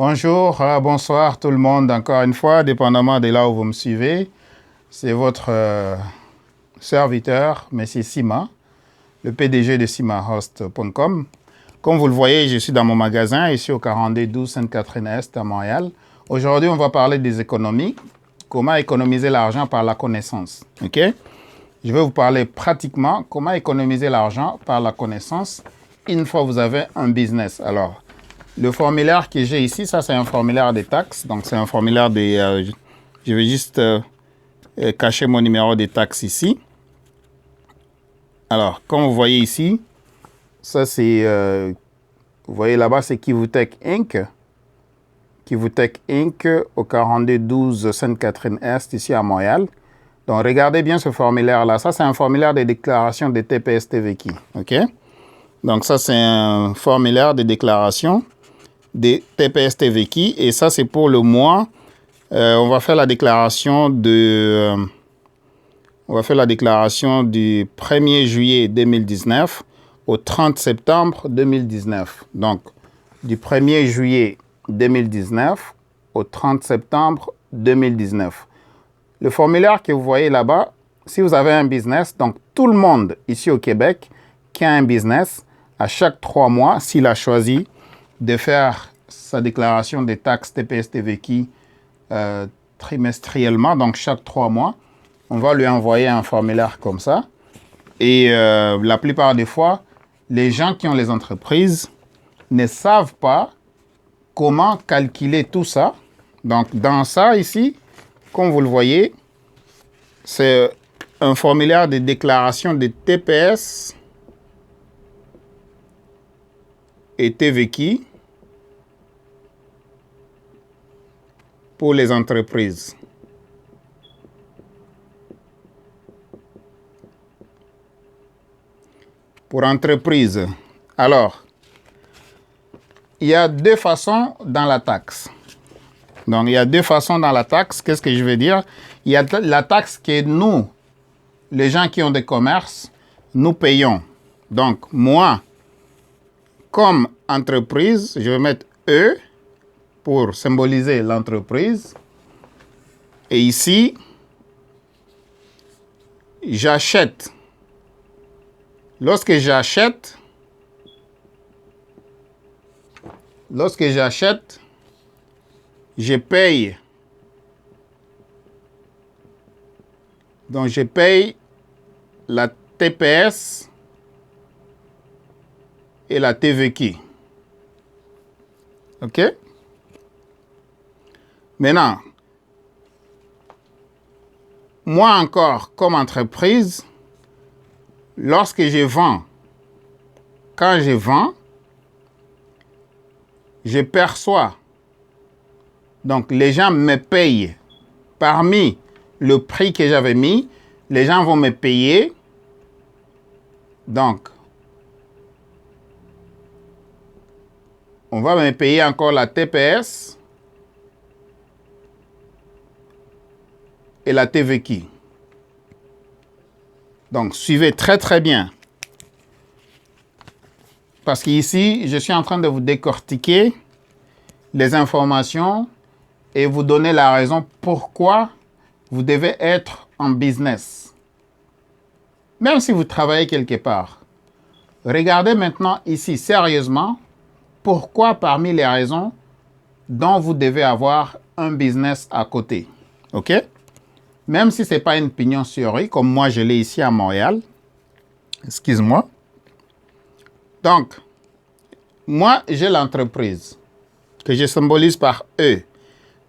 Bonjour, bonsoir tout le monde, encore une fois, dépendamment de là où vous me suivez. C'est votre serviteur, M. Sima, le PDG de simahost.com. Comme vous le voyez, je suis dans mon magasin, ici au 4212 Sainte-Catherine-Est à Montréal. Aujourd'hui, on va parler des économies, comment économiser l'argent par la connaissance. Ok? Je vais vous parler pratiquement comment économiser l'argent par la connaissance une fois que vous avez un business. Alors, le formulaire que j'ai ici, ça c'est un formulaire des taxes. Donc c'est un formulaire des... je vais juste cacher mon numéro des taxes ici. Alors, comme vous voyez ici, ça c'est... vous voyez là-bas, c'est Kivutech Inc. Kivutech Inc. au 4212 Sainte-Catherine-Est, ici à Montréal. Donc regardez bien ce formulaire-là. Ça c'est un formulaire de déclaration de TPS-TVQ. OK? Donc ça c'est un formulaire de déclaration des TPS-TVQ et ça c'est pour le mois. On va faire la déclaration de on va faire la déclaration du 1er juillet 2019 au 30 septembre 2019. Donc du 1er juillet 2019 au 30 septembre 2019. Le formulaire que vous voyez là-bas, si vous avez un business, donc tout le monde ici au Québec qui a un business, à chaque 3 mois, s'il a choisi de faire sa déclaration des taxes TPS-TVQ trimestriellement, donc chaque 3 mois, on va lui envoyer un formulaire comme ça. Et la plupart des fois, les gens qui ont les entreprises ne savent pas comment calculer tout ça. Donc, dans ça ici, comme vous le voyez, c'est un formulaire de déclaration de TPS et TVQ pour les entreprises. Pour entreprises. Alors, il y a deux façons dans la taxe. Donc, il y a deux façons dans la taxe. Qu'est-ce que je veux dire? Il y a la taxe que nous, les gens qui ont des commerces, nous payons. Donc, moi, comme entreprise, je vais mettre E pour symboliser l'entreprise. Et ici, j'achète. Lorsque j'achète, je paye. Donc, je paye la TPS et la TVQ. OK? Maintenant, moi encore, comme entreprise, lorsque je vends, quand je vends, je perçois. Donc, les gens me payent. Parmi le prix que j'avais mis, les gens vont me payer. Donc, on va me payer encore la TPS et la TVQ. Donc, suivez très très bien. Parce qu'ici, je suis en train de vous décortiquer les informations et vous donner la raison pourquoi vous devez être en business. Même si vous travaillez quelque part. Regardez maintenant ici sérieusement pourquoi parmi les raisons dont vous devez avoir un business à côté. OK? Même si ce n'est pas une pignon sur rue, comme moi je l'ai ici à Montréal. Excuse-moi. Donc, moi j'ai l'entreprise que je symbolise par E.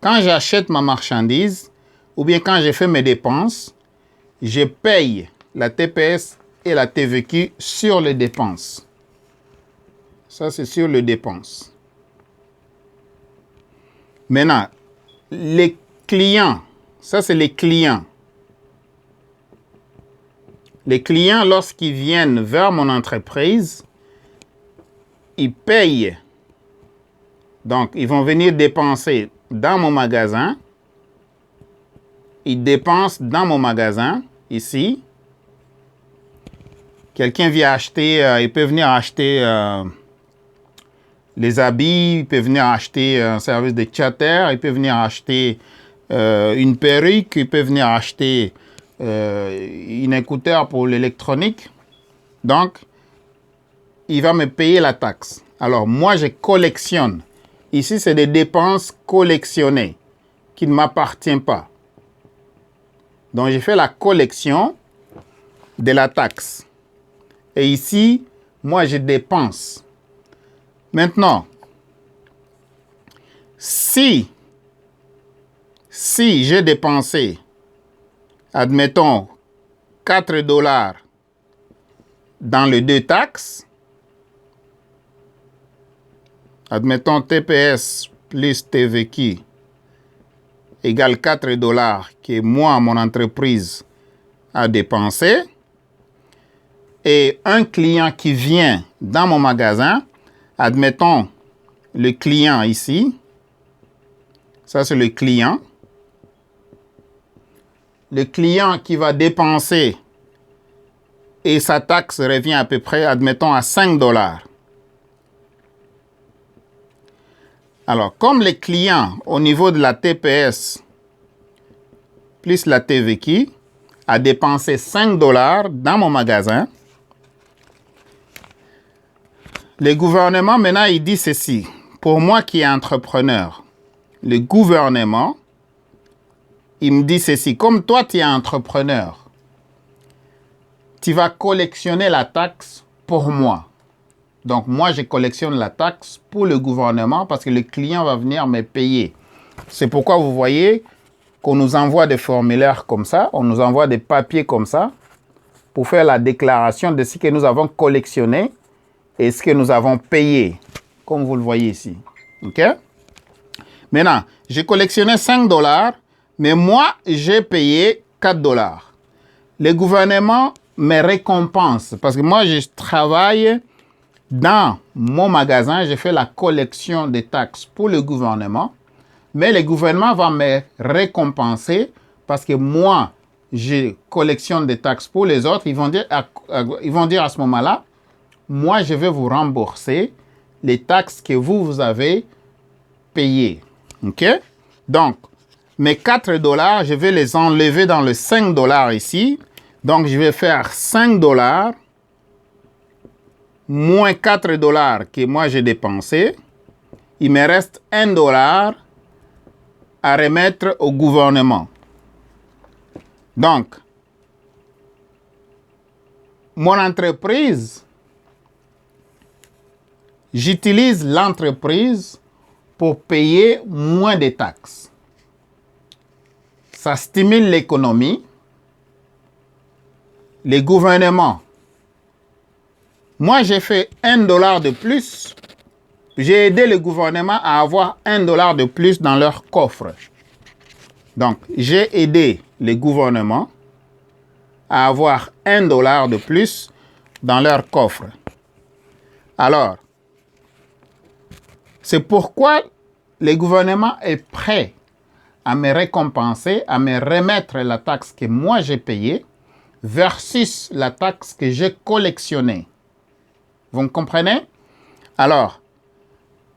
Quand j'achète ma marchandise ou bien quand je fais mes dépenses, je paye la TPS et la TVQ sur les dépenses. Ça, c'est sur les dépenses. Maintenant, les clients, ça, c'est les clients. Les clients, lorsqu'ils viennent vers mon entreprise, ils payent. Donc, ils vont venir dépenser dans mon magasin. Ils dépensent dans mon magasin, ici. Quelqu'un vient acheter, il peut venir acheter les habits, il peut venir acheter un service de chatter, il peut venir acheter une perruque, il peut venir acheter une écouteur pour l'électronique. Donc, il va me payer la taxe. Alors, moi, je collectionne. Ici, c'est des dépenses collectionnées qui ne m'appartiennent pas. Donc, j'ai fait la collection de la taxe. Et ici, moi, je dépense. Maintenant, si j'ai dépensé, admettons, 4 $ dans les deux taxes, admettons TPS plus TVQ égale 4 $ que moi, mon entreprise, a dépensé, et un client qui vient dans mon magasin, admettons le client ici, ça c'est le client qui va dépenser et sa taxe revient à peu près, admettons, à 5 $. Alors, comme les clients au niveau de la TPS plus la TVQ a dépensé 5 $ dans mon magasin, le gouvernement, maintenant, il dit ceci. Pour moi qui est entrepreneur, le gouvernement, il me dit ceci. Comme toi, tu es entrepreneur, tu vas collectionner la taxe pour moi. Donc, moi, je collectionne la taxe pour le gouvernement parce que le client va venir me payer. C'est pourquoi vous voyez qu'on nous envoie des formulaires comme ça, on nous envoie des papiers comme ça pour faire la déclaration de ce que nous avons collectionné et ce que nous avons payé, comme vous le voyez ici. OK? Maintenant, j'ai collectionné 5 $, mais moi, j'ai payé 4 $. Le gouvernement me récompense parce que moi, je travaille dans mon magasin, j'ai fait la collection des taxes pour le gouvernement, mais le gouvernement va me récompenser parce que moi, je collectionne des taxes pour les autres. Ils vont dire à ce moment-là, moi, je vais vous rembourser les taxes que vous avez payées. OK? Donc, mes 4 $, je vais les enlever dans le 5 $ ici. Donc, je vais faire 5 $ moins 4 $ que moi j'ai dépensé. Il me reste 1 $ à remettre au gouvernement. Donc, mon entreprise, j'utilise l'entreprise pour payer moins de taxes. Ça stimule l'économie. Les gouvernements, moi j'ai fait 1 $ de plus. J'ai aidé le gouvernement à avoir 1 $ de plus dans leur coffre. Donc, j'ai aidé le gouvernement à avoir 1 $ de plus dans leur coffre. Alors, c'est pourquoi le gouvernement est prêt à me récompenser, à me remettre la taxe que moi j'ai payée versus la taxe que j'ai collectionnée. Vous me comprenez? Alors,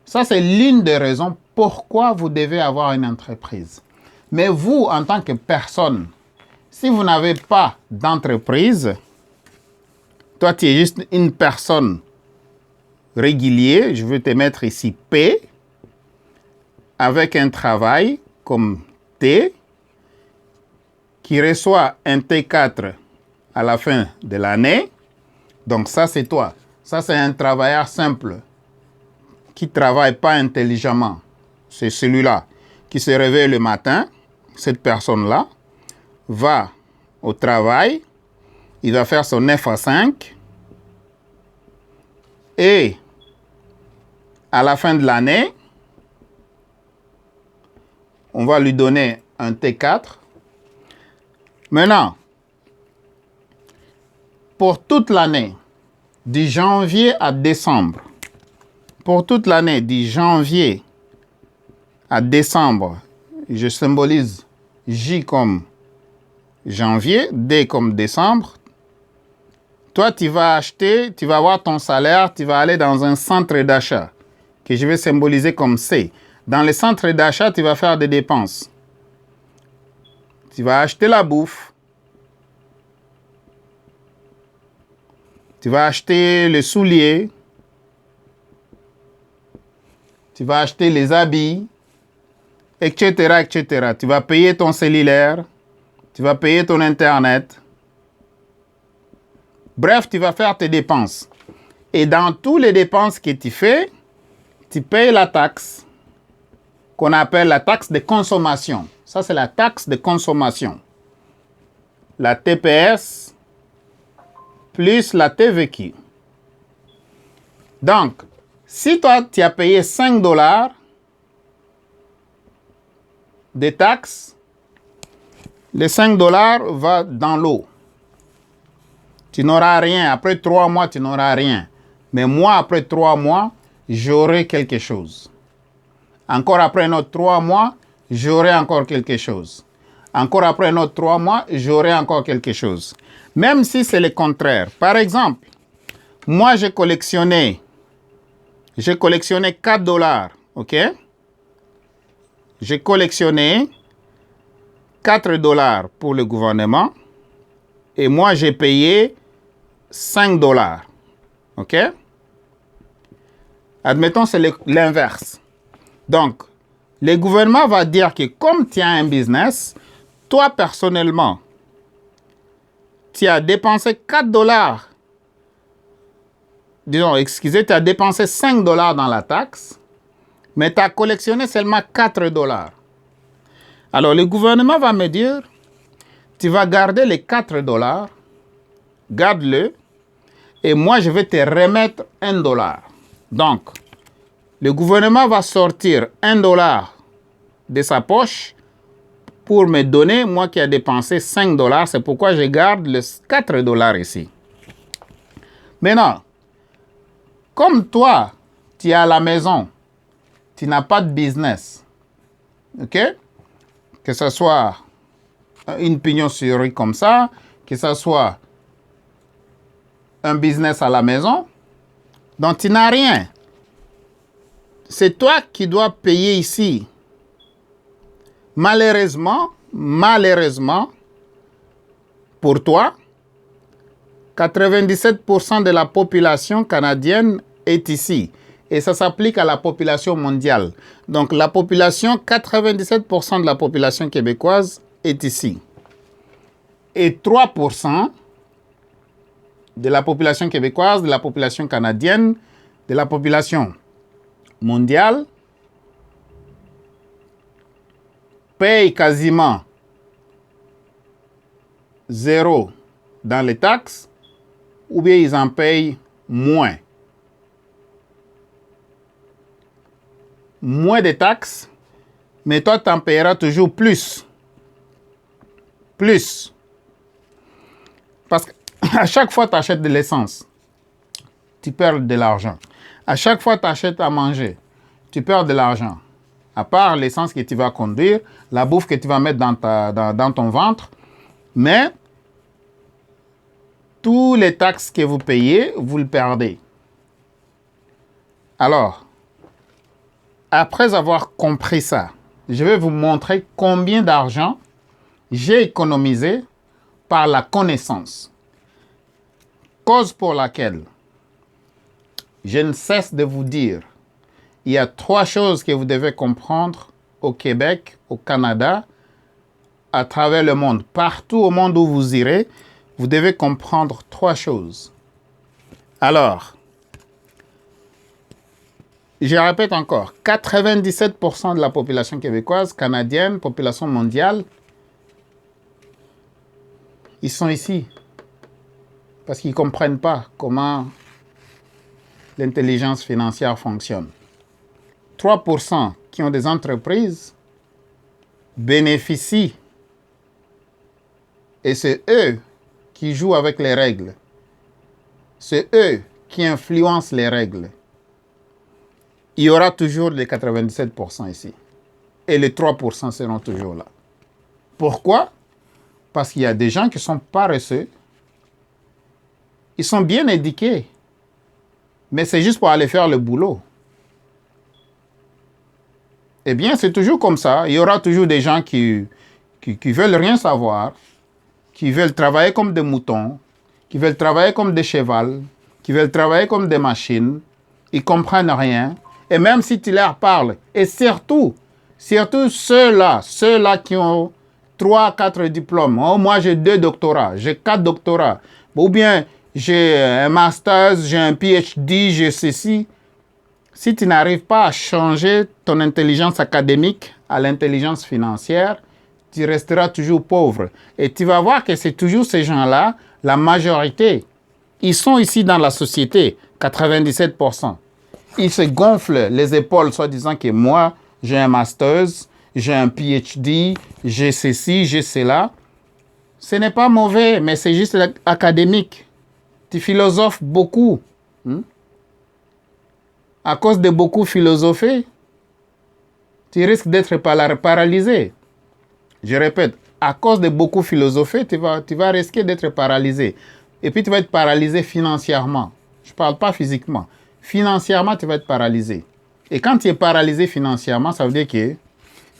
ça c'est l'une des raisons pourquoi vous devez avoir une entreprise. Mais vous, en tant que personne, si vous n'avez pas d'entreprise, toi tu es juste une personne régulière, je vais te mettre ici P, avec un travail comme T, qui reçoit un T4 à la fin de l'année. Donc ça c'est toi. Ça c'est un travailleur simple qui ne travaille pas intelligemment. C'est celui-là qui se réveille le matin. Cette personne-là va au travail. Il va faire son 9 à 5. Et à la fin de l'année, on va lui donner un T4. Maintenant, pour toute l'année, de janvier à décembre, pour toute l'année, de janvier à décembre, je symbolise J comme janvier, D comme décembre. Toi, tu vas acheter, tu vas avoir ton salaire, tu vas aller dans un centre d'achat que je vais symboliser comme C. Dans les centres d'achat, tu vas faire des dépenses. Tu vas acheter la bouffe. Tu vas acheter les souliers. Tu vas acheter les habits, etc., etc. Tu vas payer ton cellulaire. Tu vas payer ton Internet. Bref, tu vas faire tes dépenses. Et dans toutes les dépenses que tu fais, tu payes la taxe qu'on appelle la taxe de consommation. Ça, c'est la taxe de consommation. La TPS plus la TVQ. Donc, si toi, tu as payé 5 $ de taxes, les 5 $ vont dans l'eau. Tu n'auras rien. Après 3 mois, tu n'auras rien. Mais moi, après 3 mois, j'aurai quelque chose. Encore après un autre 3 mois, j'aurai encore quelque chose. Encore après un autre 3 mois, j'aurai encore quelque chose. Même si c'est le contraire. Par exemple, moi, j'ai collectionné 4 $, ok? J'ai collectionné 4 $ pour le gouvernement et moi, j'ai payé 5 $, ok? Admettons, c'est l'inverse. Donc, le gouvernement va dire que comme tu as un business, toi, personnellement, tu as dépensé 4 $. Disons, excusez, tu as dépensé 5 $ dans la taxe, mais tu as collectionné seulement 4 $. Alors, le gouvernement va me dire, tu vas garder les 4 $, garde-le, et moi, je vais te remettre 1 $. Donc, le gouvernement va sortir 1 $ de sa poche pour me donner, moi qui ai dépensé 5 $. C'est pourquoi je garde les 4 $ ici. Maintenant, comme toi, tu es à la maison, tu n'as pas de business, ok? Que ce soit une pignon sur rue comme ça, que ce soit un business à la maison, donc tu n'as rien. C'est toi qui dois payer ici. Malheureusement, pour toi, 97% de la population canadienne est ici. Et ça s'applique à la population mondiale. Donc, 97% de la population québécoise est ici. Et 3% de la population québécoise, de la population canadienne, de la population mondiale paye quasiment 0 dans les taxes, ou bien ils en payent moins. Moins de taxes, mais toi, tu en payeras toujours plus. Plus. Parce qu'à chaque fois que tu achètes de l'essence, tu perds de l'argent. À chaque fois que tu achètes à manger, tu perds de l'argent. À part l'essence que tu vas conduire, la bouffe que tu vas mettre dans ton ventre, mais tous les taxes que vous payez, vous le perdez. Alors, après avoir compris ça, je vais vous montrer combien d'argent j'ai économisé par la connaissance. Cause pour laquelle je ne cesse de vous dire, il y a 3 choses que vous devez comprendre au Québec, au Canada, à travers le monde. Partout au monde où vous irez, vous devez comprendre 3 choses. Alors, je répète encore, 97% de la population québécoise, canadienne, population mondiale, ils sont ici parce qu'ils ne comprennent pas comment l'intelligence financière fonctionne. 3% qui ont des entreprises bénéficient et c'est eux qui jouent avec les règles. C'est eux qui influencent les règles. Il y aura toujours les 97% ici. Et les 3% seront toujours là. Pourquoi? Parce qu'il y a des gens qui sont paresseux. Ils sont bien éduqués. Mais c'est juste pour aller faire le boulot. Eh bien, c'est toujours comme ça. Il y aura toujours des gens qui veulent rien savoir, qui veulent travailler comme des moutons, qui veulent travailler comme des chevals, qui veulent travailler comme des machines. Ils ne comprennent rien. Et même si tu leur parles, et surtout ceux-là qui ont 3, 4 diplômes. Oh, moi, j'ai 2 doctorats, j'ai 4 doctorats. Ou bien, j'ai un master, j'ai un PhD, j'ai ceci. Si tu n'arrives pas à changer ton intelligence académique à l'intelligence financière, tu resteras toujours pauvre. Et tu vas voir que c'est toujours ces gens-là, la majorité. Ils sont ici dans la société, 97%. Ils se gonflent les épaules, soi-disant que moi, j'ai un master, j'ai un PhD, j'ai ceci, j'ai cela. Ce n'est pas mauvais, mais c'est juste académique. Tu philosophes beaucoup. À cause de beaucoup philosopher, tu risques d'être paralysé. Je répète, à cause de beaucoup philosopher, tu vas risquer d'être paralysé. Et puis tu vas être paralysé financièrement. Je ne parle pas physiquement. Financièrement, tu vas être paralysé. Et quand tu es paralysé financièrement, ça veut dire que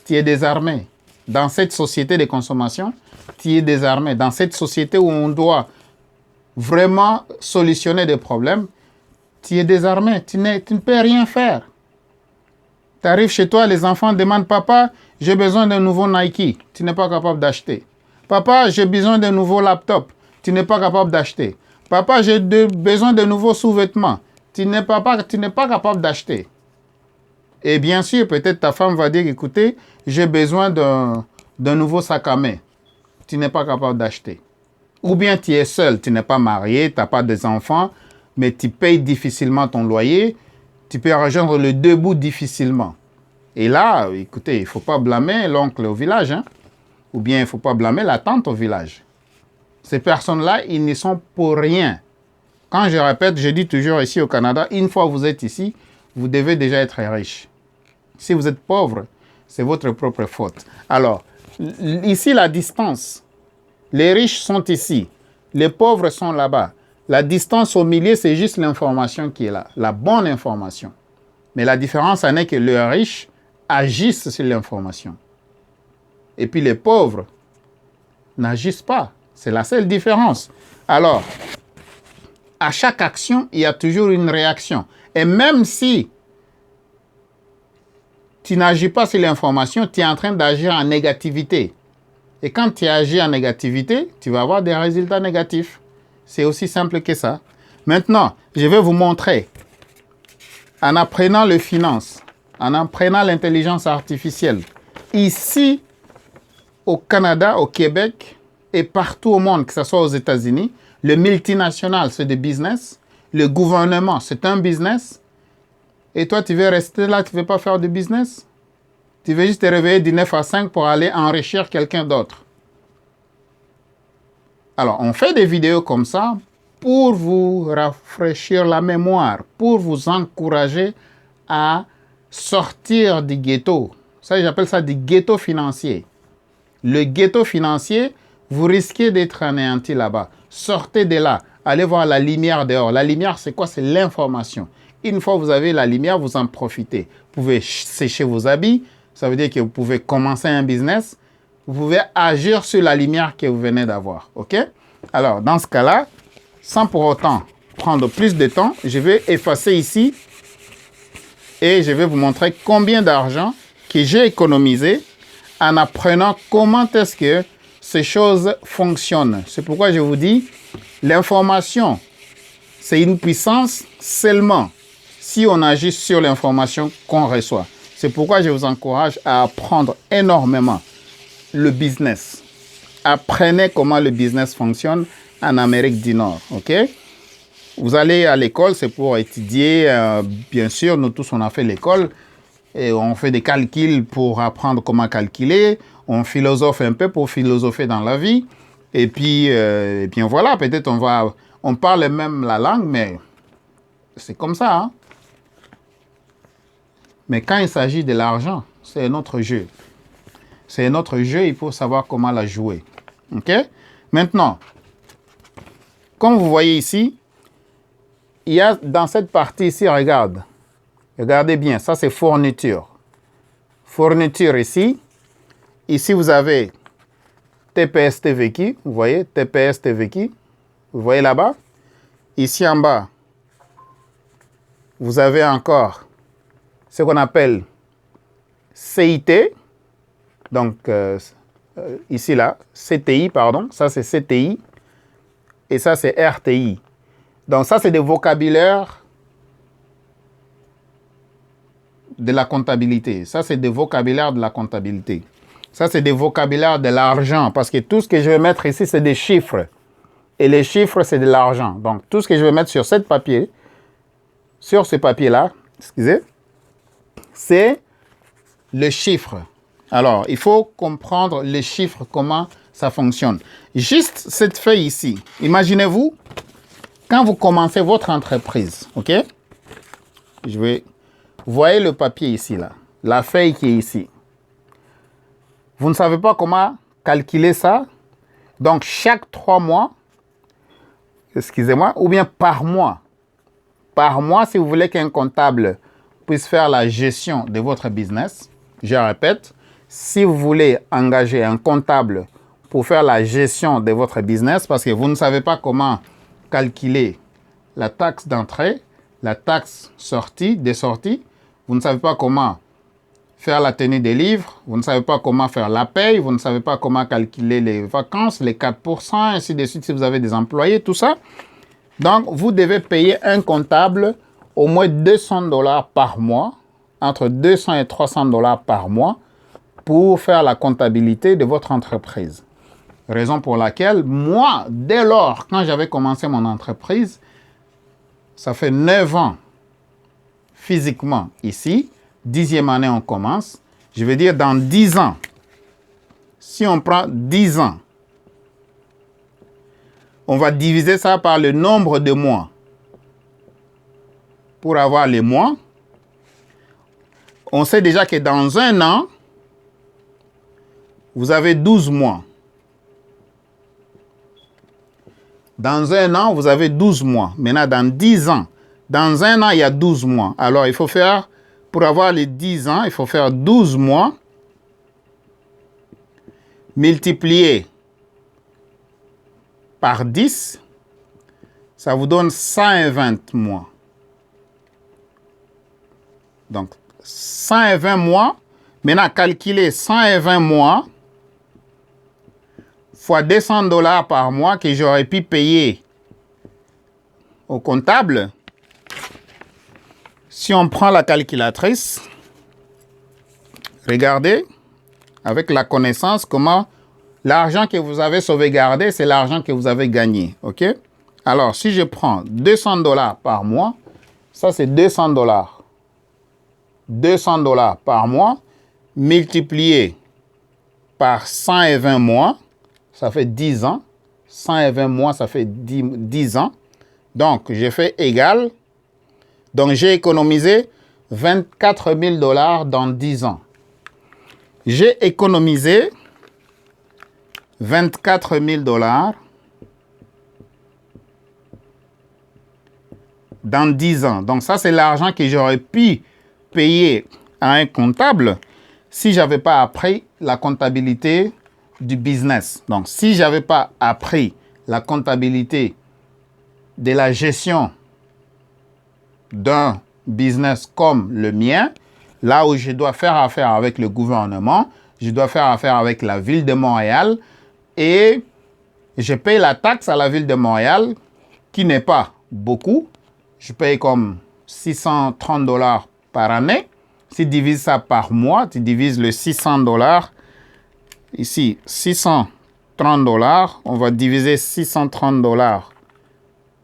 tu es désarmé. Dans cette société de consommation, tu es désarmé. Dans cette société où on doit vraiment solutionner des problèmes, tu es désarmé. Tu ne peux rien faire. Tu arrives chez toi, les enfants demandent, papa, j'ai besoin d'un nouveau Nike. Tu n'es pas capable d'acheter. Papa, j'ai besoin d'un nouveau laptop. Tu n'es pas capable d'acheter. Papa, j'ai besoin de nouveaux sous-vêtements. Tu n'es pas capable d'acheter. Et bien sûr, peut-être ta femme va dire, écoutez, j'ai besoin d'un nouveau sac à main. Tu n'es pas capable d'acheter. Ou bien tu es seul, tu n'es pas marié, tu n'as pas d'enfants, mais tu payes difficilement ton loyer. Tu peux rejoindre le debout difficilement. Et là, écoutez, il ne faut pas blâmer l'oncle au village, hein? Ou bien il ne faut pas blâmer la tante au village. Ces personnes-là, ils ne sont pour rien. Quand je répète, je dis toujours ici au Canada, une fois que vous êtes ici, vous devez déjà être riche. Si vous êtes pauvre, c'est votre propre faute. Alors, ici, la distance. Les riches sont ici. Les pauvres sont là-bas. La distance au milieu, c'est juste l'information qui est là. La bonne information. Mais la différence en est que les riches agissent sur l'information. Et puis les pauvres n'agissent pas. C'est la seule différence. Alors, à chaque action, il y a toujours une réaction. Et même si tu n'agis pas sur l'information, tu es en train d'agir en négativité. Et quand tu agis en négativité, tu vas avoir des résultats négatifs. C'est aussi simple que ça. Maintenant, je vais vous montrer, en apprenant les finances, en apprenant l'intelligence artificielle, ici, au Canada, au Québec et partout au monde, que ce soit aux États-Unis, le multinational, c'est du business. Le gouvernement, c'est un business. Et toi, tu veux rester là, tu ne veux pas faire du business? Tu veux juste te réveiller du 9 à 5 pour aller enrichir quelqu'un d'autre. Alors, on fait des vidéos comme ça pour vous rafraîchir la mémoire, pour vous encourager à sortir du ghetto. Ça, j'appelle ça du ghetto financier. Le ghetto financier, vous risquez d'être anéanti là-bas. Sortez de là. Allez voir la lumière dehors. La lumière, c'est quoi? C'est l'information. Une fois que vous avez la lumière, vous en profitez. Vous pouvez sécher vos habits. Ça veut dire que vous pouvez commencer un business. Vous pouvez agir sur la lumière que vous venez d'avoir. OK? Alors, dans ce cas-là, sans pour autant prendre plus de temps, je vais effacer ici et je vais vous montrer combien d'argent que j'ai économisé en apprenant comment est-ce que ces choses fonctionnent. C'est pourquoi je vous dis, l'information, c'est une puissance seulement si on agit sur l'information qu'on reçoit. C'est pourquoi je vous encourage à apprendre énormément le business. Apprenez comment le business fonctionne en Amérique du Nord, ok? Vous allez à l'école, c'est pour étudier. Bien sûr, nous tous, on a fait l'école. Et on fait des calculs pour apprendre comment calculer. On philosophe un peu pour philosopher dans la vie. Et puis voilà, peut-être on parle même la langue, mais c'est comme ça, hein? Mais quand il s'agit de l'argent, c'est un autre jeu. C'est un autre jeu, il faut savoir comment la jouer. OK? Maintenant, comme vous voyez ici, il y a dans cette partie ici, regardez bien, ça c'est fourniture. Fourniture ici. Ici, vous avez TPS TVQ. Vous voyez, TPS TVQ. Vous voyez là-bas. Ici en bas, vous avez encore ce qu'on appelle CIT. Donc, ici, là, CTI, pardon. Ça, c'est CTI. Et ça, c'est RTI. Donc, ça, c'est des vocabulaires de la comptabilité. Ça, c'est des vocabulaires de la comptabilité. Ça, c'est des vocabulaires de l'argent. Parce que tout ce que je vais mettre ici, c'est des chiffres. Et les chiffres, c'est de l'argent. Donc, tout ce que je vais mettre sur ce papier, excusez, c'est le chiffre. Alors, il faut comprendre les chiffres, comment ça fonctionne. Juste cette feuille ici. Imaginez-vous, quand vous commencez votre entreprise, OK? Vous voyez le papier ici, là. La feuille qui est ici. Vous ne savez pas comment calculer ça. Donc, chaque 3 mois, excusez-moi, ou bien par mois. Par mois, si vous voulez qu'un comptable puisse faire la gestion de votre business, je répète, si vous voulez engager un comptable pour faire la gestion de votre business, parce que vous ne savez pas comment calculer la taxe d'entrée, la taxe des sorties, vous ne savez pas comment faire la tenue des livres, vous ne savez pas comment faire la paye, vous ne savez pas comment calculer les vacances, les 4%, ainsi de suite si vous avez des employés, tout ça. Donc, vous devez payer un comptable au moins $200 par mois, entre 200 et 300 $ par mois, pour faire la comptabilité de votre entreprise. Raison pour laquelle, moi, dès lors, quand j'avais commencé mon entreprise, ça fait 9 ans physiquement ici, 10e année on commence, je veux dire dans 10 ans, si on prend 10 ans, on va diviser ça par le nombre de mois. Pour avoir les mois, on sait déjà que dans un an, vous avez 12 mois. Dans un an, vous avez 12 mois. Maintenant, dans 10 ans, dans un an, il y a 12 mois. Alors, il faut faire, pour avoir les 10 ans, il faut faire 12 mois multiplié par 10, ça vous donne 120 mois. Donc, 120 mois. Maintenant, calculez 120 mois fois 200 $ par mois que j'aurais pu payer au comptable. Si on prend la calculatrice, regardez, avec la connaissance, comment l'argent que vous avez sauvegardé, c'est l'argent que vous avez gagné. OK? Alors, si je prends 200 $ par mois, ça c'est 200 $. 200 $ par mois, multiplié par 120 mois, ça fait 10 ans. 120 mois, ça fait 10 ans. Donc, j'ai fait égal. Donc, j'ai économisé 24 000 $ dans 10 ans. J'ai économisé 24 000 $ dans 10 ans. Donc, ça, c'est l'argent que j'aurais pu payer à un comptable si je n'avais pas appris la comptabilité du business. Donc, si je n'avais pas appris la comptabilité de la gestion d'un business comme le mien, là où je dois faire affaire avec le gouvernement, je dois faire affaire avec la ville de Montréal et je paye la taxe à la ville de Montréal qui n'est pas beaucoup. Je paye comme 630 $ par année. Si tu divises ça par mois, tu divises le 600 $. Ici, 630 $. On va diviser 630 $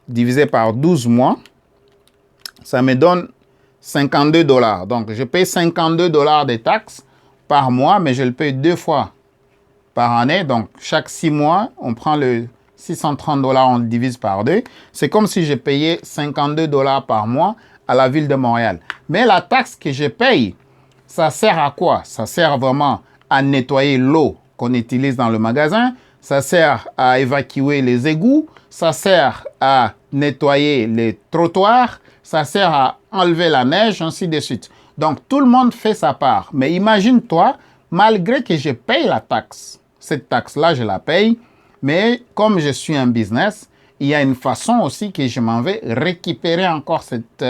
divisé par 12 mois. Ça me donne 52 $. Donc, je paye 52 $ de taxes par mois, mais je le paye 2 fois par année. Donc, chaque 6 mois, on prend le 630 $, on le divise par 2. C'est comme si je payais 52 $ par mois à la ville de Montréal. Mais la taxe que je paye, ça sert à quoi? Ça sert vraiment à nettoyer l'eau qu'on utilise dans le magasin. Ça sert à évacuer les égouts. Ça sert à nettoyer les trottoirs. Ça sert à enlever la neige, ainsi de suite. Donc, tout le monde fait sa part. Mais imagine-toi, malgré que je paye la taxe, cette taxe-là, je la paye, mais comme je suis un business, il y a une façon aussi que je m'en vais récupérer encore cette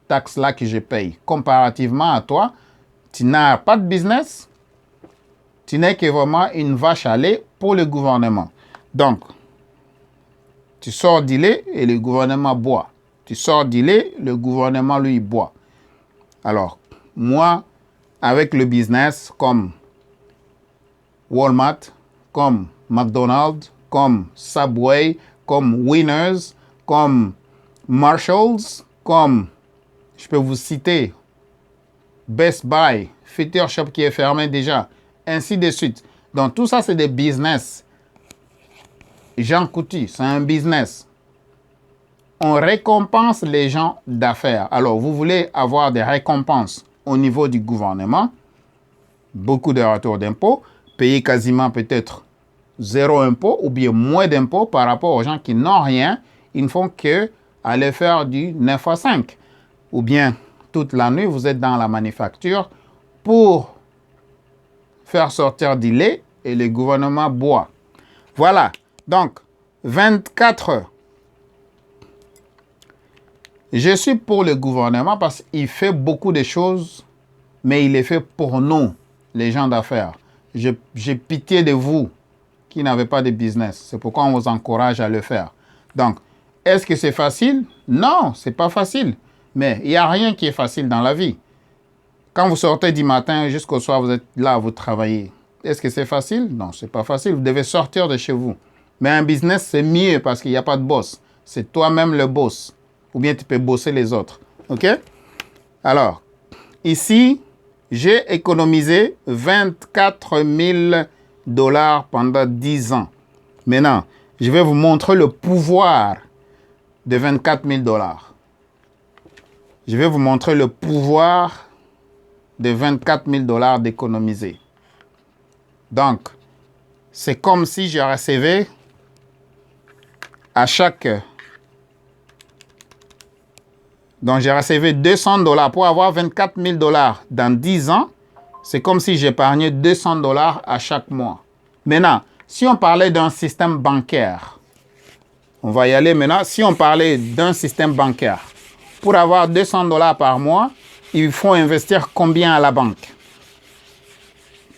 taxe-là que je paye. Comparativement à toi, tu n'as pas de business, tu n'es que vraiment une vache à lait pour le gouvernement. Donc, tu sors du lait et le gouvernement boit. Tu sors du lait, le gouvernement, lui, boit. Alors, moi, avec le business comme Walmart, comme McDonald's, comme Subway, comme Winners, comme Marshalls, comme, je peux vous citer, Best Buy, Future Shop qui est fermé déjà, ainsi de suite. Donc, tout ça, c'est des business. Jean Coutu, c'est un business. On récompense les gens d'affaires. Alors, vous voulez avoir des récompenses au niveau du gouvernement, beaucoup de retours d'impôts, payer quasiment peut-être 0 impôt ou bien moins d'impôts par rapport aux gens qui n'ont rien. Ils ne font que aller faire du 9 à 5. Ou bien, toute la nuit, vous êtes dans la manufacture pour faire sortir du lait et le gouvernement boit. Voilà. Donc, 24 heures. Je suis pour le gouvernement parce qu'il fait beaucoup de choses, mais il les fait pour nous, les gens d'affaires. J'ai pitié de vous qui n'avez pas de business. C'est pourquoi on vous encourage à le faire. Donc, est-ce que c'est facile? Non, c'est pas facile. Mais il n'y a rien qui est facile dans la vie. Quand vous sortez du matin jusqu'au soir, vous êtes là, vous travaillez. Est-ce que c'est facile? Non, c'est pas facile. Vous devez sortir de chez vous. Mais un business, c'est mieux parce qu'il n'y a pas de boss. C'est toi-même le boss. Ou bien tu peux bosser les autres. OK? Alors, ici, j'ai économisé 24 000 $ pendant 10 ans. Maintenant, je vais vous montrer le pouvoir de 24 000 $. Je vais vous montrer le pouvoir de 24 000 $ d'économiser. Donc, c'est comme si je recevais à chaque... Donc, j'ai recevé 200 $ pour avoir 24 000 $ dans 10 ans. C'est comme si j'épargnais 200 $ à chaque mois. Maintenant, si on parlait d'un système bancaire, on va y aller maintenant. Si on parlait d'un système bancaire, pour avoir 200 $ par mois, il faut investir combien à la banque?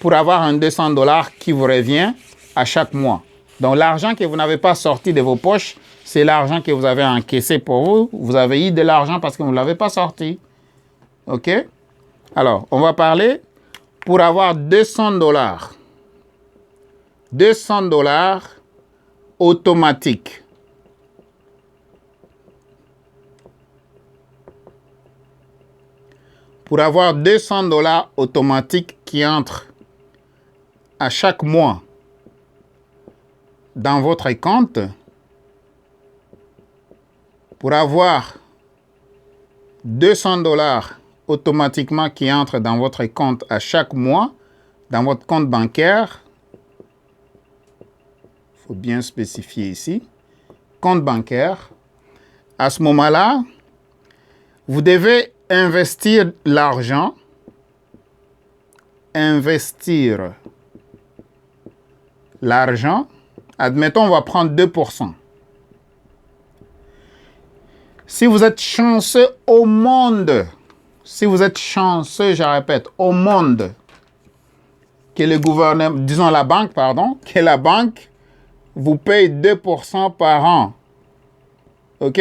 Pour avoir un 200 $ qui vous revient à chaque mois. Donc, l'argent que vous n'avez pas sorti de vos poches, c'est l'argent que vous avez encaissé pour vous. Vous avez eu de l'argent parce que vous ne l'avez pas sorti. OK? Alors, on va parler pour avoir 200 $. 200 $ automatiques. Pour avoir 200 $ automatiques qui entrent à chaque mois dans votre compte, pour avoir 200 $ automatiquement qui entrent dans votre compte à chaque mois, dans votre compte bancaire, il faut bien spécifier ici, compte bancaire, à ce moment-là, vous devez investir l'argent, admettons, on va prendre 2%. Si vous êtes chanceux au monde, si vous êtes chanceux, je répète, au monde, que le gouvernement, disons la banque, pardon, que la banque vous paye 2% par an. OK?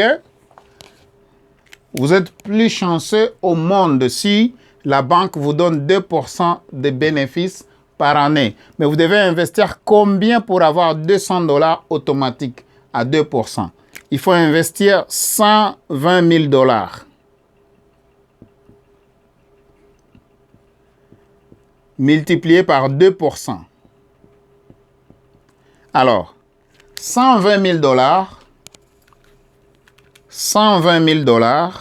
Vous êtes plus chanceux au monde si la banque vous donne 2% de bénéfices par année. Mais vous devez investir combien pour avoir 200 $ automatiques à 2%? Il faut investir 120 000 $. Multiplié par 2%. Alors, 120 000 $, 120 000 $,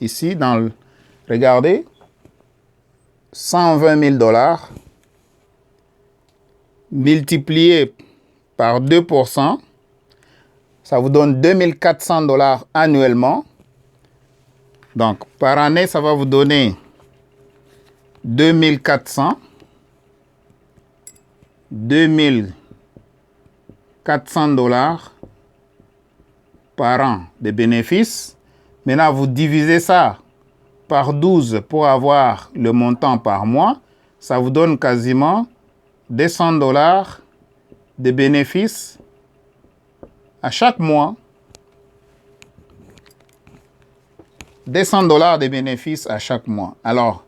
ici, dans le... Regardez, 120 000 $, multiplié par 2%, ça vous donne 2400 $ annuellement. Donc, par année, ça va vous donner 2400 $2400 par an de bénéfices. Maintenant, vous divisez ça par 12 pour avoir le montant par mois. Ça vous donne quasiment $200 de bénéfices à chaque mois. $200 de bénéfices à chaque mois. Alors,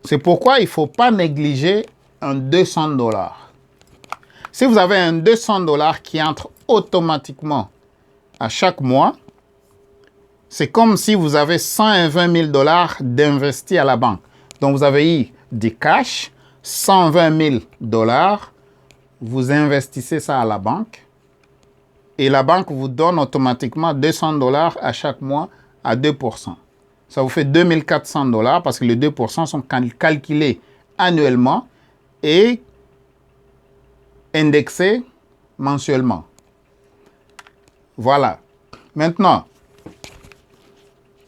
c'est pourquoi il ne faut pas négliger un $200. Si vous avez un $200 qui entre automatiquement à chaque mois, c'est comme si vous avez 120 000 $ d'investis à la banque. Donc, vous avez eu du cash, 120 000 $, vous investissez ça à la banque et la banque vous donne automatiquement $200 à chaque mois à 2%. Ça vous fait 2400 $ parce que les 2% sont calculés annuellement et indexés mensuellement. Voilà. Maintenant,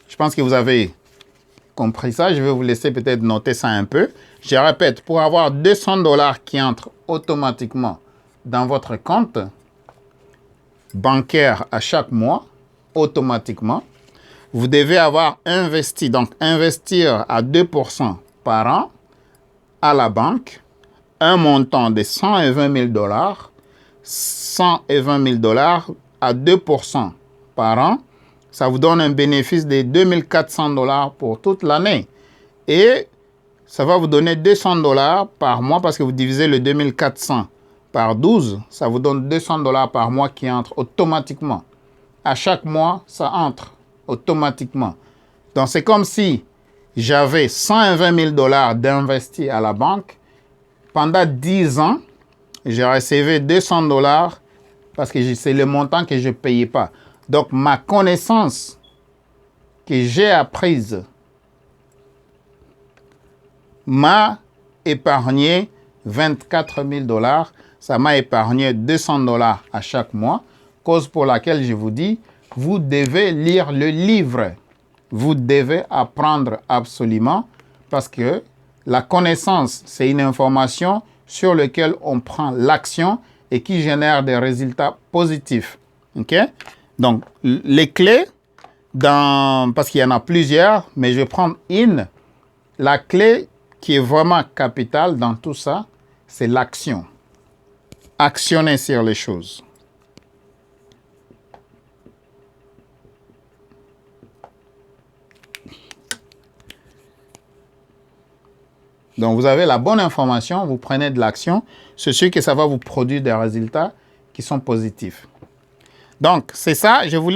je pense que vous avez compris ça. Je vais vous laisser peut-être noter ça un peu. Je répète, pour avoir $200 qui entrent automatiquement dans votre compte bancaire à chaque mois, automatiquement, vous devez avoir investi, donc investir à 2% par an à la banque, un montant de 120 000 $, 120 000 $ à 2% par an. Ça vous donne un bénéfice de 2400 $ pour toute l'année. Et ça va vous donner $200 par mois parce que vous divisez le 2400 par 12. Ça vous donne $200 par mois qui entrent automatiquement. À chaque mois, ça entre automatiquement. Donc, c'est comme si j'avais 120 000 $ d'investis à la banque. Pendant 10 ans, j'ai recevé $200 parce que c'est le montant que je ne payais pas. Donc, ma connaissance que j'ai apprise m'a épargné 24 000 $. Ça m'a épargné $200 à chaque mois, cause pour laquelle je vous dis, vous devez lire le livre. Vous devez apprendre absolument parce que la connaissance, c'est une information sur laquelle on prend l'action et qui génère des résultats positifs. OK? Donc, les clés, parce qu'il y en a plusieurs, mais je vais prendre une. La clé qui est vraiment capitale dans tout ça, c'est l'action. Actionner sur les choses. Donc, vous avez la bonne information, vous prenez de l'action. C'est sûr que ça va vous produire des résultats qui sont positifs. Donc, c'est ça, je voulais